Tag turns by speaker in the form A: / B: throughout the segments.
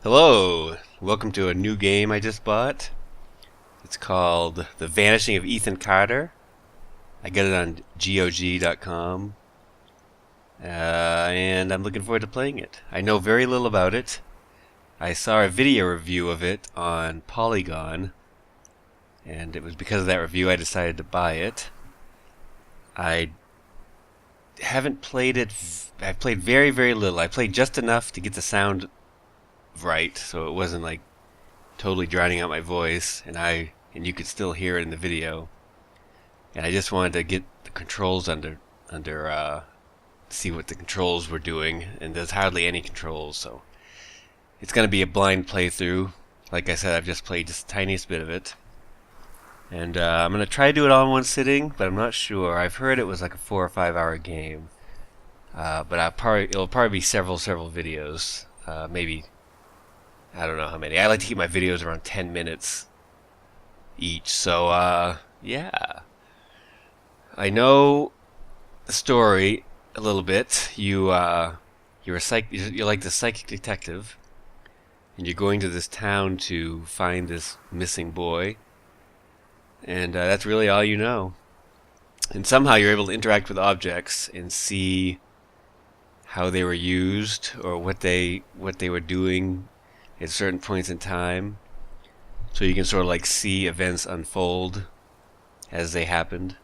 A: Hello, welcome to a new game I just bought. It's called The Vanishing of Ethan Carter. I got it on GOG.com, and I'm looking forward to playing it. I know very little about it. I saw a video review of it on Polygon, and it was because of that review I decided to buy it. I haven't played it. I've played very, very little. I played just enough to get the sound right, so it wasn't like totally drowning out my voice, and you could still hear it in the video. And I just wanted to get the controls under see what the controls were doing, and there's hardly any controls, so it's going to be a blind playthrough. Like I said, I've just played just the tiniest bit of it, and I'm going to try to do it all in one sitting, but I'm not sure. I've heard it was like a 4 or 5 hour game, but it'll probably be several videos, maybe. I don't know how many. I like to keep my videos around 10 minutes each. So, yeah. I know the story a little bit. You're like the psychic detective, and you're going to this town to find this missing boy, and that's really all you know. And somehow you're able to interact with objects and see how they were used or what they were doing at certain points in time, so you can sort of like see events unfold as they happened.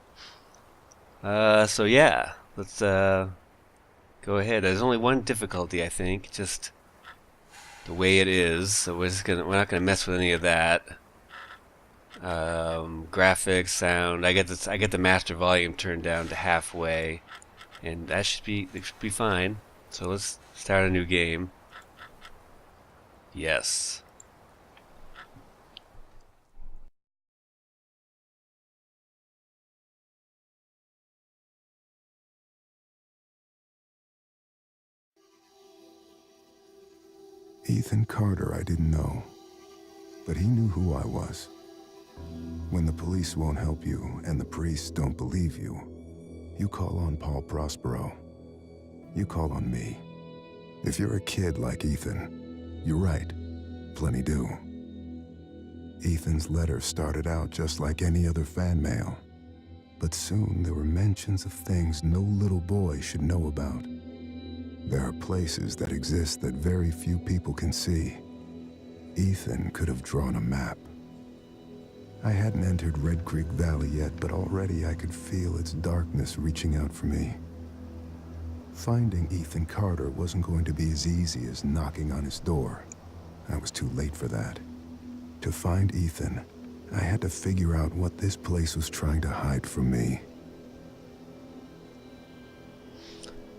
A: So yeah, let's go ahead. There's only one difficulty, I think, just the way it is. So we're not gonna mess with any of that. Graphics, sound. I get the master volume turned down to halfway, and it should be fine. So let's start a new game. Yes.
B: Ethan Carter I didn't know, but he knew who I was. When the police won't help you and the priests don't believe you, you call on Paul Prospero. You call on me. If you're a kid like Ethan, you're right, plenty do. Ethan's letter started out just like any other fan mail, but soon there were mentions of things no little boy should know about. There are places that exist that very few people can see. Ethan could have drawn a map. I hadn't entered Red Creek Valley yet, but already I could feel its darkness reaching out for me. Finding Ethan Carter wasn't going to be as easy as knocking on his door. I was too late for that. To find Ethan, I had to figure out what this place was trying to hide from me.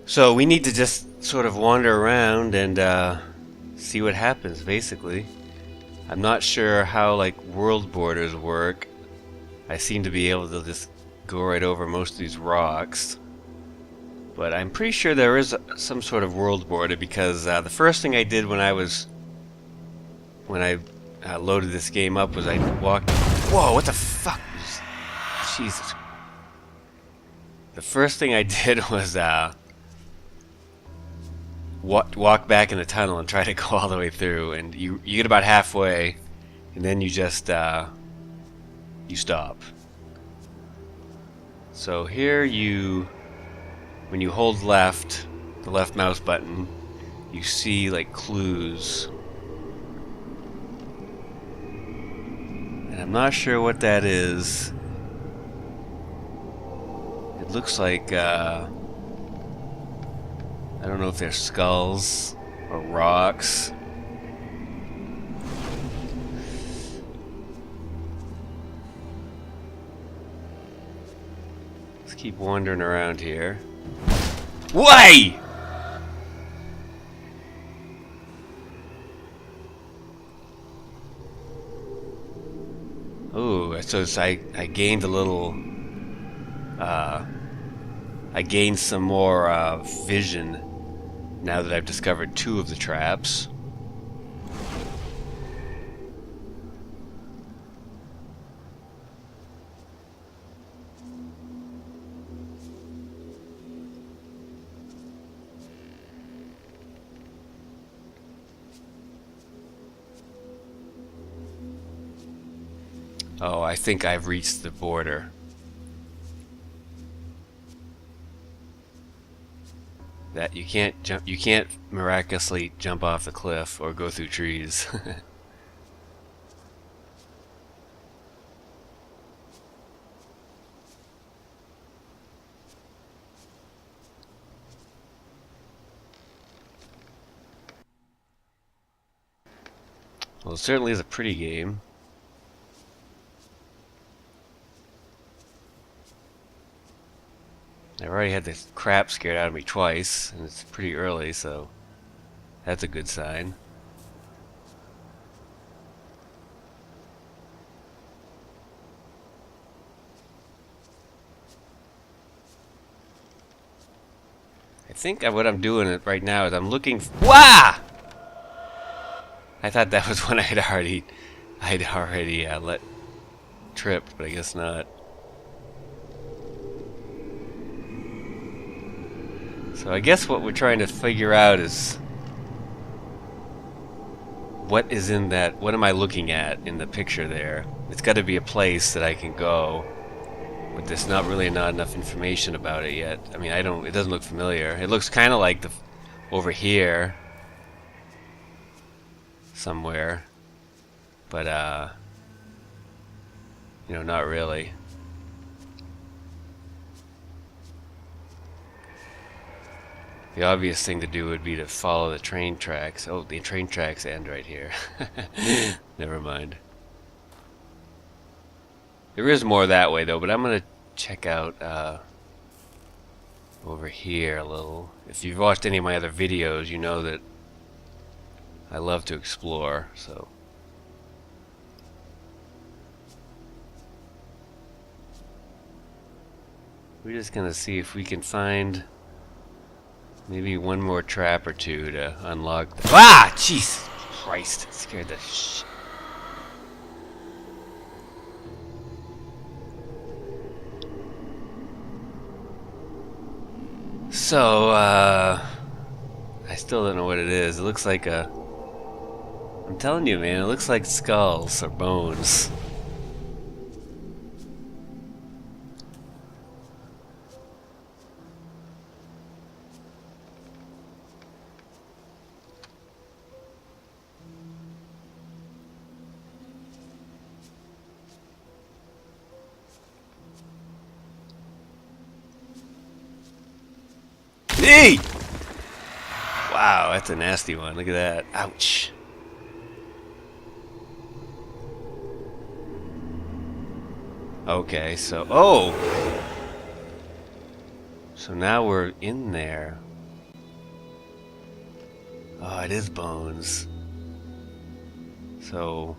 A: So we need to just sort of wander around and see what happens, basically. I'm not sure how like world borders work. I seem to be able to just go right over most of these rocks. But I'm pretty sure there is some sort of world border, because the first thing I did when I loaded this game up was I walked... Whoa, what the fuck? Jesus. The first thing I did was walk back in the tunnel and try to go all the way through, and you get about halfway, and then you just you stop. So here when you hold the left mouse button, you see like clues, and I'm not sure what that is. It looks like I don't know if they're skulls or rocks. Let's keep wandering around here. Why? Oh, so I gained a little. I gained some more vision now that I've discovered 2 of the traps. Oh, I think I've reached the border. That you can't jump. You can't miraculously jump off the cliff or go through trees. Well, it certainly is a pretty game. I've already had the crap scared out of me twice, and it's pretty early, so that's a good sign. I think what I'm doing right now is I'm looking. Wah! I thought that was one I'd already let trip, but I guess not. So I guess what we're trying to figure out is what is in that. What am I looking at in the picture there? It's got to be a place that I can go, but there's not enough information about it yet. I mean, it doesn't look familiar. It looks kind of like over here somewhere, but not really. The obvious thing to do would be to follow the train tracks. Oh, the train tracks end right here. Never mind. There is more that way though, but I'm gonna check out over here a little. If you've watched any of my other videos, you know that I love to explore, so. We're just gonna see if we can find maybe one more trap or two to unlock. Ah! Jesus Christ! It scared the shit. So, I still don't know what it is. It looks like I'm telling you, man, it looks like skulls or bones. Hey! Wow, that's a nasty one. Look at that. Ouch. Okay, so... Oh! So now we're in there. Oh, it is bones. So...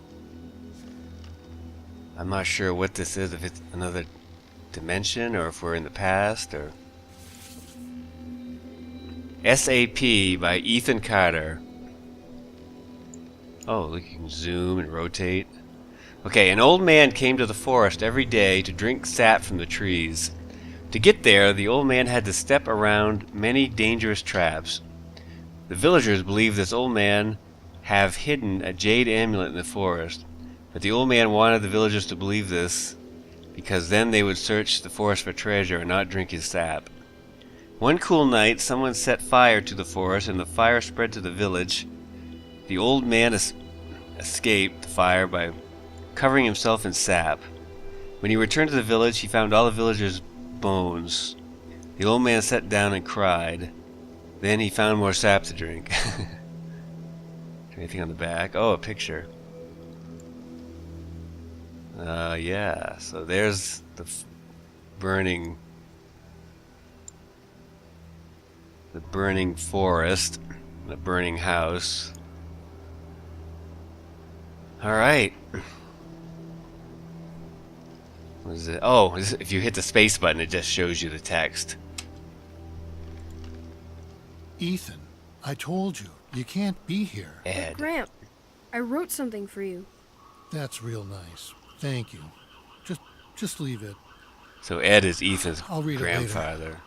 A: I'm not sure what this is, if it's another dimension, or if we're in the past, or... SAP by Ethan Carter. Oh, look, you can zoom and rotate. Okay, an old man came to the forest every day to drink sap from the trees. To get there, the old man had to step around many dangerous traps. The villagers believed this old man have hidden a jade amulet in the forest, but the old man wanted the villagers to believe this because then they would search the forest for treasure and not drink his sap. One cool night, someone set fire to the forest, and the fire spread to the village. The old man escaped the fire by covering himself in sap. When he returned to the village, he found all the villagers' bones. The old man sat down and cried. Then he found more sap to drink. Anything on the back? Oh, a picture. Yeah, so there's the burning forest, the burning house. Alright. What is it? Oh, if you hit the space button, it just shows you the text.
C: Ethan, I told you, you can't be here.
A: Ed.
D: Gramp, I wrote something for you.
C: That's real nice. Thank you. Just leave it.
A: So Ed is Ethan's
C: I'll read it later.
A: grandfather.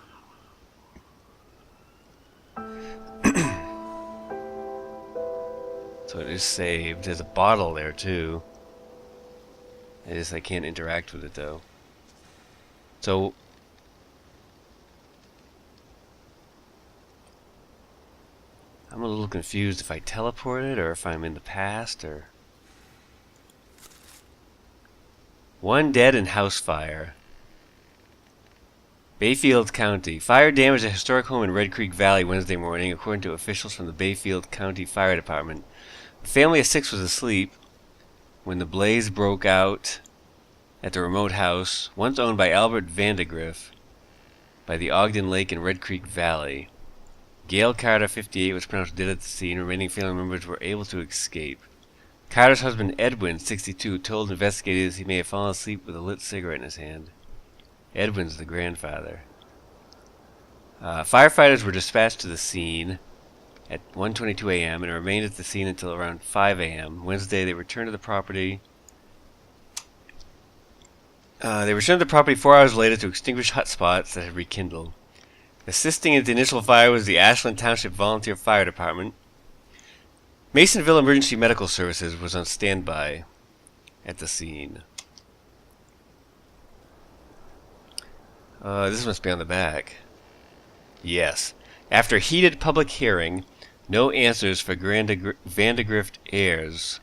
A: So it is saved. There's a bottle there too. I can't interact with it though. So I'm a little confused if I teleported or if I'm in the past or... One dead in house fire. Bayfield County. Fire damaged a historic home in Red Creek Valley Wednesday morning, according to officials from the Bayfield County Fire Department. A family of 6 was asleep when the blaze broke out at the remote house, once owned by Albert Vandegrift, by the Ogden Lake in Red Creek Valley. Gail Carter, 58, was pronounced dead at the scene. Remaining family members were able to escape. Carter's husband, Edwin, 62, told investigators he may have fallen asleep with a lit cigarette in his hand. Edwin's the grandfather. Firefighters were dispatched to the scene at 1:22 a.m. and remained at the scene until around 5 a.m. Wednesday, they returned to the property. They returned to the property 4 hours later to extinguish hot spots that had rekindled. Assisting at the initial fire was the Ashland Township Volunteer Fire Department. Masonville Emergency Medical Services was on standby at the scene. This must be on the back. Yes. After heated public hearing, no answers for Vandegrift heirs.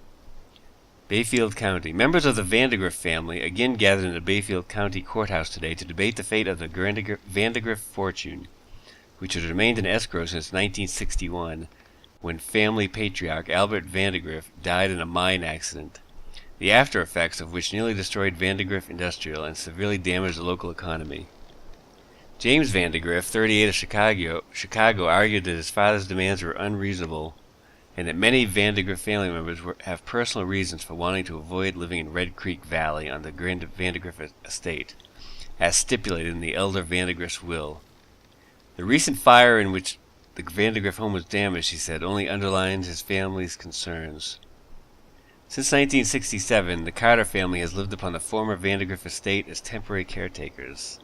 A: Bayfield County. Members of the Vandegrift family again gathered in the Bayfield County Courthouse today to debate the fate of the Vandegrift fortune, which had remained in escrow since 1961, when family patriarch Albert Vandegrift died in a mine accident, the after effects of which nearly destroyed Vandegrift Industrial and severely damaged the local economy. James Vandegrift, 38 of Chicago, argued that his father's demands were unreasonable and that many Vandegrift family members have personal reasons for wanting to avoid living in Red Creek Valley on the Vandegrift estate, as stipulated in the elder Vandegrift's will. The recent fire in which the Vandegrift home was damaged, he said, only underlines his family's concerns. Since 1967, the Carter family has lived upon the former Vandegrift estate as temporary caretakers.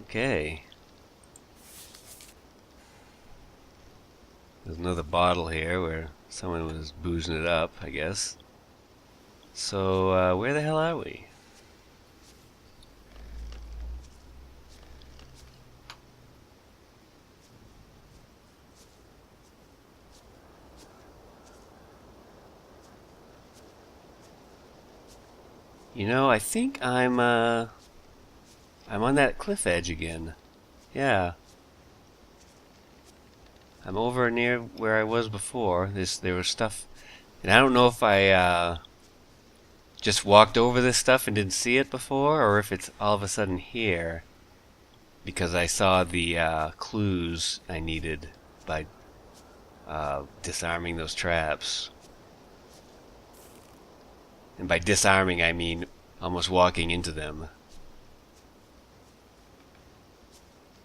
A: Okay. There's another bottle here where someone was boozing it up, I guess. So, where the hell are we? You know, I think I'm on that cliff edge again. Yeah. I'm over near where I was before. There was stuff, and I don't know if I just walked over this stuff and didn't see it before, or if it's all of a sudden here because I saw the clues I needed by disarming those traps. And by disarming, I mean almost walking into them.